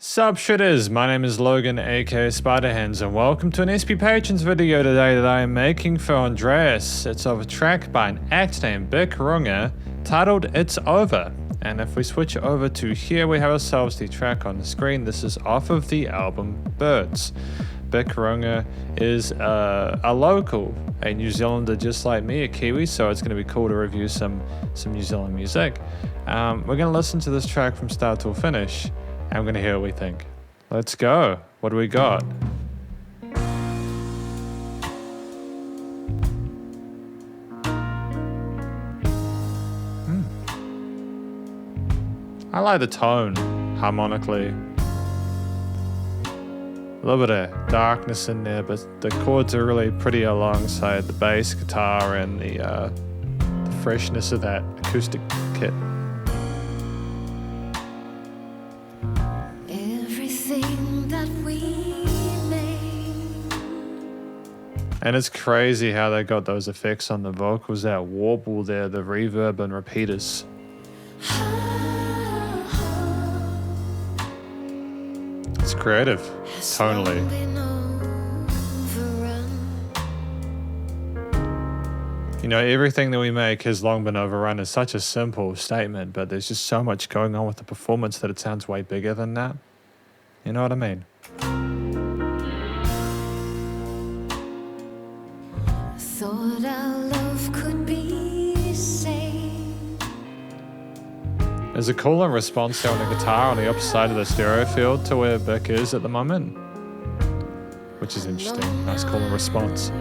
Sup Shredders, my name is Logan aka Spiderhands and welcome to an SP Patrons video today that I am making for Andreas. It's of a track by an act named Bic Runga titled It's Over. And if we switch over to here, we have ourselves the track on the screen. This is off of the album Birds. Bic Runga is a local, a New Zealander just like me, a Kiwi, so it's going to be cool to review some New Zealand music. We're going to listen to this track from start till finish. I'm going to hear what we think. Let's go. What do we got? I like the tone harmonically. A little bit of darkness in there, but the chords are really pretty alongside the bass guitar and the freshness of that acoustic kit. And it's crazy how they got those effects on the vocals, that warble there, the reverb and repeaters. It's creative, tonally. You know, everything that we make has long been overrun is such a simple statement, but there's just so much going on with the performance that it sounds way bigger than that. You know what I mean? Thought our love could be saved. There's a cooler response there on the guitar on the opposite side of the stereo field to where Bic is at the moment, which is interesting. Nice cooler response.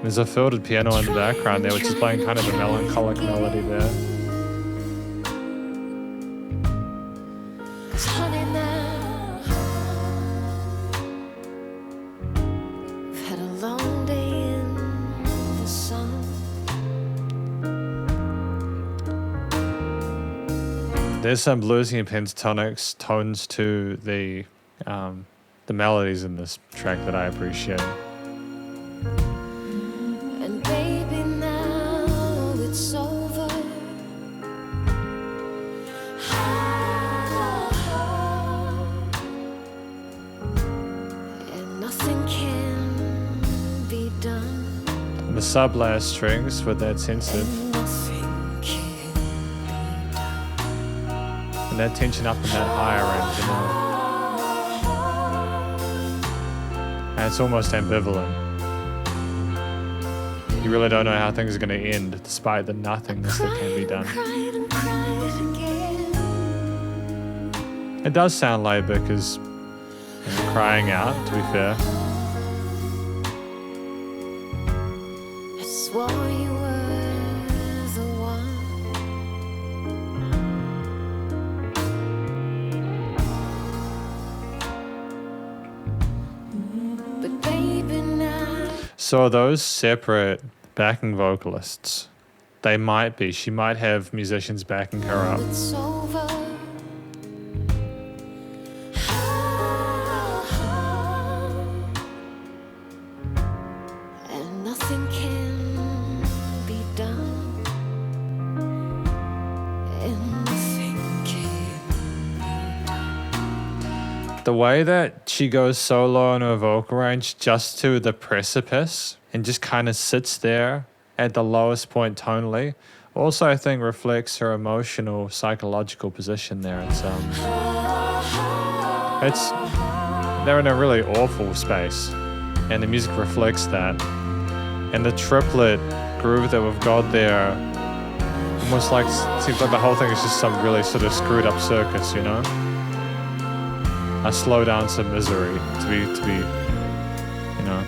There's a filtered piano in the background there, which is playing kind of a melancholic melody there. There's some bluesy and pentatonic tones to the melodies in this track that I appreciate. And baby, now it's over. And nothing can be done. And the sub-layer strings with that sensitive. And that tension up in that higher end, you know. And it's almost ambivalent. You really don't know how things are going to end, despite the nothingness that can be done. It does sound like Bic is crying out, to be fair. I swore you were the one. So are those separate backing vocalists? They might be. She might have musicians backing her up. It's over. And nothing can be done. And nothing can be done. The way that she goes so low on her vocal range just to the precipice and just kind of sits there at the lowest point tonally also I think reflects her emotional, psychological position there. They're in a really awful space and the music reflects that. And the triplet groove that we've got there almost like seems like the whole thing is just some really sort of screwed up circus, you know? A slow dance of misery to be, you know.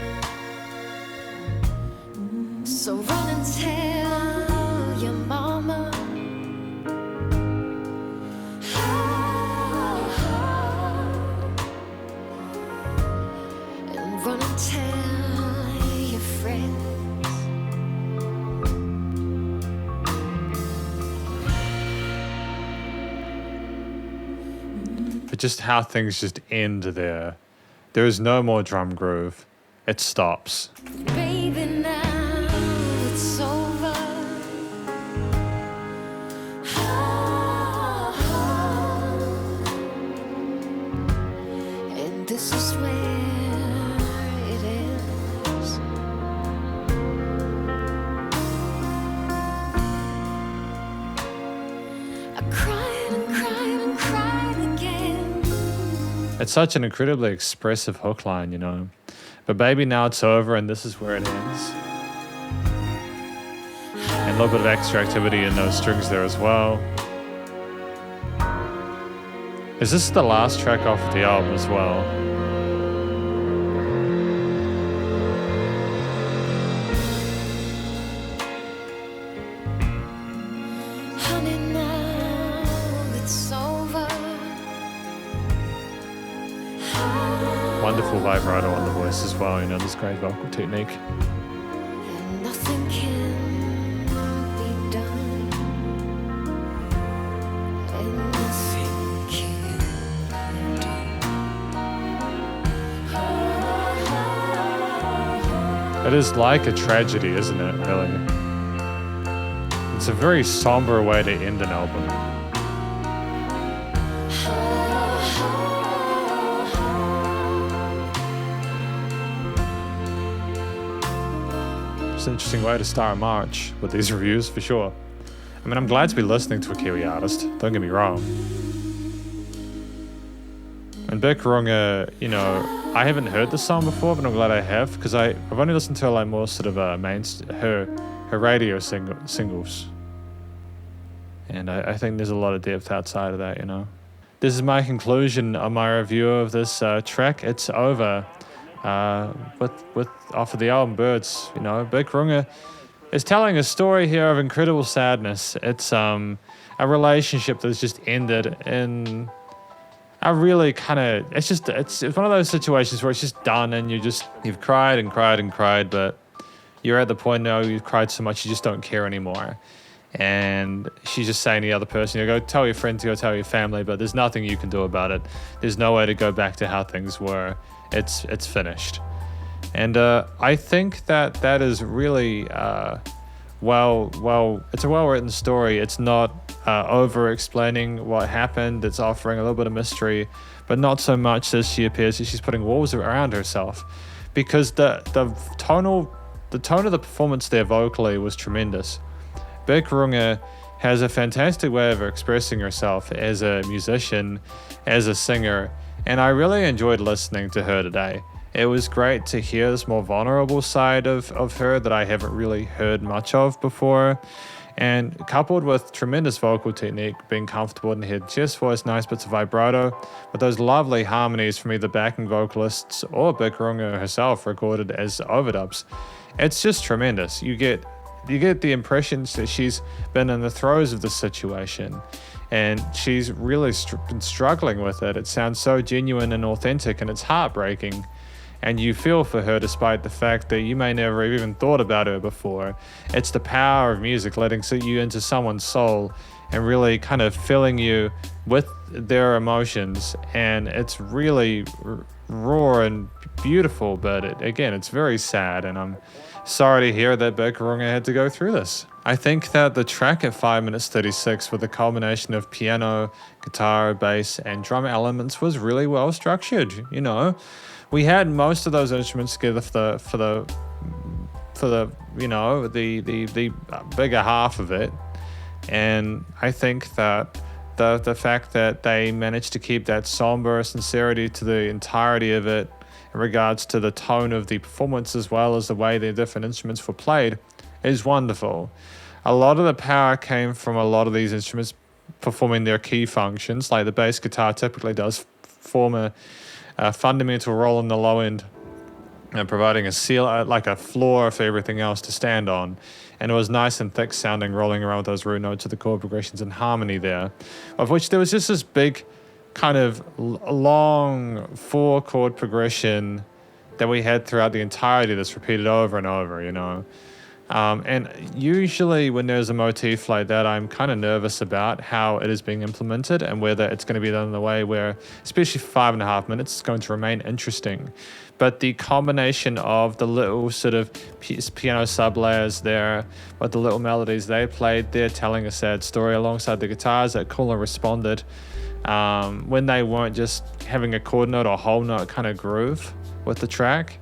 So run and tell your mama. And run and tell your friends. But just how things just end there. There is no more drum groove. It stops. Baby, now it's over. It's such an incredibly expressive hook line, you know. But baby, now it's over, and this is where it ends. And a little bit of extra activity in those strings there as well. Is this the last track off the album as well? Honey, now it's over. Wonderful vibrato on the voice as well, you know, this great vocal technique. And nothing can be done. And nothing can be done. It is like a tragedy, isn't it, really? It's a very somber way to end an album. It's an interesting way to start March with these reviews, for sure. I mean, I'm glad to be listening to a Kiwi artist, don't get me wrong. And Bic Runga, you know, I haven't heard this song before, but I'm glad I have, because I've only listened to like more sort of her radio singles. And I think there's a lot of depth outside of that, you know. This is my conclusion on my review of this track. It's over. With off of the album Birds, you know, Bic Runga is telling a story here of incredible sadness. It's a relationship that's just ended in a really kind of, it's one of those situations where it's just done and you've cried and cried and cried, but you're at the point now you've cried so much you just don't care anymore. And she's just saying to the other person, you go tell your friends, go tell your family, but there's nothing you can do about it. There's no way to go back to how things were. It's finished. And I think that is really it's a well-written story. It's not over-explaining what happened. It's offering a little bit of mystery, but not so much as she appears that she's putting walls around herself, because the tone of the performance there vocally was tremendous. Bic Runga has a fantastic way of expressing herself as a musician, as a singer, and I really enjoyed listening to her today. It was great to hear this more vulnerable side of her that I haven't really heard much of before. And coupled with tremendous vocal technique, being comfortable in her chest voice, nice bits of vibrato, with those lovely harmonies from either backing vocalists or Bic Runga herself recorded as overdubs. It's just tremendous. You get the impressions that she's been in the throes of the situation, and she's really been struggling with it. It sounds so genuine and authentic, and it's heartbreaking. And you feel for her despite the fact that you may never have even thought about her before. It's the power of music letting you into someone's soul and really kind of filling you with their emotions. And it's really raw and beautiful, but it's very sad. And I'm sorry to hear that Bic Runga had to go through this. I think that the track at 5 minutes 36 with a combination of piano, guitar, bass, and drum elements was really well structured, you know. We had most of those instruments together for the bigger half of it, and I think that the fact that they managed to keep that somber sincerity to the entirety of it in regards to the tone of the performance as well as the way the different instruments were played is wonderful. A lot of the power came from a lot of these instruments performing their key functions, like the bass guitar typically does form a fundamental role in the low end and providing a like a floor for everything else to stand on. And it was nice and thick sounding, rolling around with those root notes of the chord progressions and harmony there, of which there was just this big kind of long 4-chord progression that we had throughout the entirety that's repeated over and over, you know. And usually when there's a motif like that, I'm kind of nervous about how it is being implemented and whether it's going to be done in a way where, especially for 5.5 minutes, it's going to remain interesting. But the combination of the little sort of piano sub-layers there, but the little melodies they played there telling a sad story alongside the guitars that cool and responded when they weren't just having a chord note or whole note kind of groove with the track.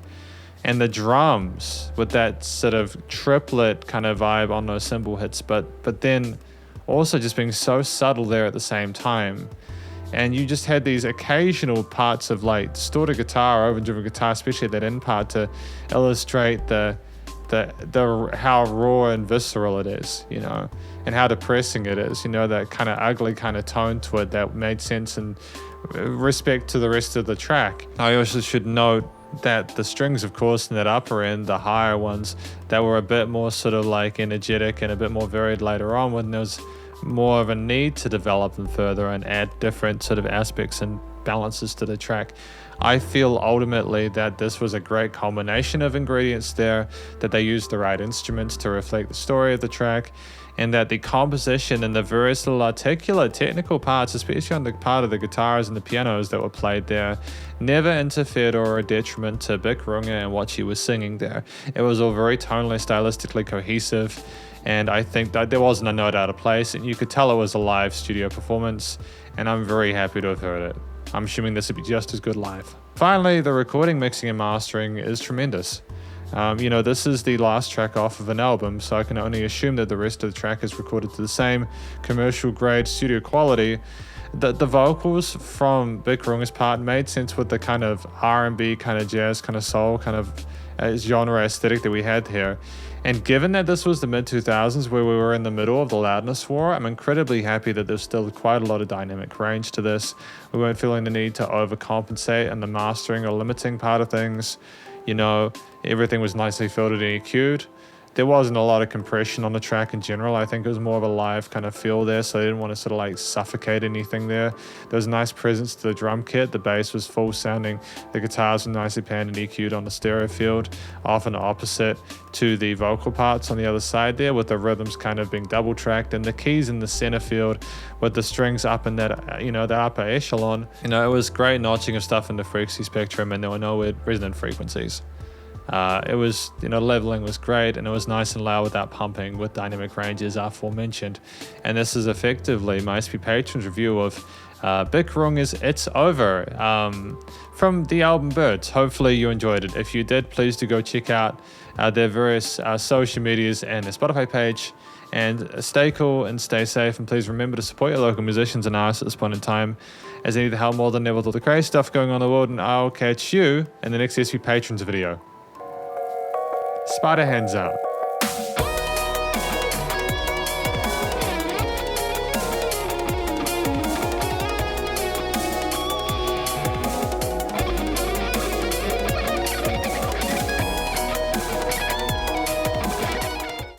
And the drums with that sort of triplet kind of vibe on those cymbal hits, but then also just being so subtle there at the same time. and you just had these occasional parts of like distorted guitar, overdriven guitar, especially that end part, to illustrate the how raw and visceral it is, you know, and how depressing it is, you know, that kind of ugly kind of tone to it that made sense in respect to the rest of the track. I also should note that the strings, of course, in that upper end, the higher ones, that were a bit more sort of like energetic and a bit more varied later on, when there was more of a need to develop them further and add different sort of aspects and balances to the track. I feel ultimately that this was a great combination of ingredients there, that they used the right instruments to reflect the story of the track, and that the composition and the various little articulate technical parts, especially on the part of the guitars and the pianos that were played there, never interfered or a detriment to Bic Runga and what she was singing there. It was all very tonally, stylistically cohesive, and I think that there wasn't a note out of place, and you could tell it was a live studio performance, and I'm very happy to have heard it. I'm assuming this would be just as good live. Finally, the recording, mixing, and mastering is tremendous. You know, this is the last track off of an album, so I can only assume that the rest of the track is recorded to the same commercial grade studio quality. The vocals from Bic Runga's part made sense with the kind of R&B, kind of jazz, kind of soul, kind of genre aesthetic that we had here. And given that this was the mid-2000s where we were in the middle of the loudness war, I'm incredibly happy that there's still quite a lot of dynamic range to this. We weren't feeling the need to overcompensate in the mastering or limiting part of things. You know, everything was nicely filtered and EQ'd. There wasn't a lot of compression on the track in general. I think it was more of a live kind of feel there, so I didn't want to sort of like suffocate anything there. There was a nice presence to the drum kit. The bass was full sounding. The guitars were nicely panned and EQ'd on the stereo field, often opposite to the vocal parts on the other side there, with the rhythms kind of being double tracked, and the keys in the center field with the strings up in that, you know, the upper echelon. You know, it was great notching of stuff in the frequency spectrum, and there were no weird resonant frequencies. It was, you know, leveling was great, and it was nice and loud without pumping, with dynamic ranges aforementioned. And this is effectively my SP Patrons review of Bic Runga's It's Over from the album Birds. Hopefully you enjoyed it. If you did, please do go check out their various social medias and their Spotify page. And stay cool and stay safe, and please remember to support your local musicians and artists at this point in time, as they need the help more than ever with all the crazy stuff going on in the world. And I'll catch you in the next SP Patrons video. Spiderhands out.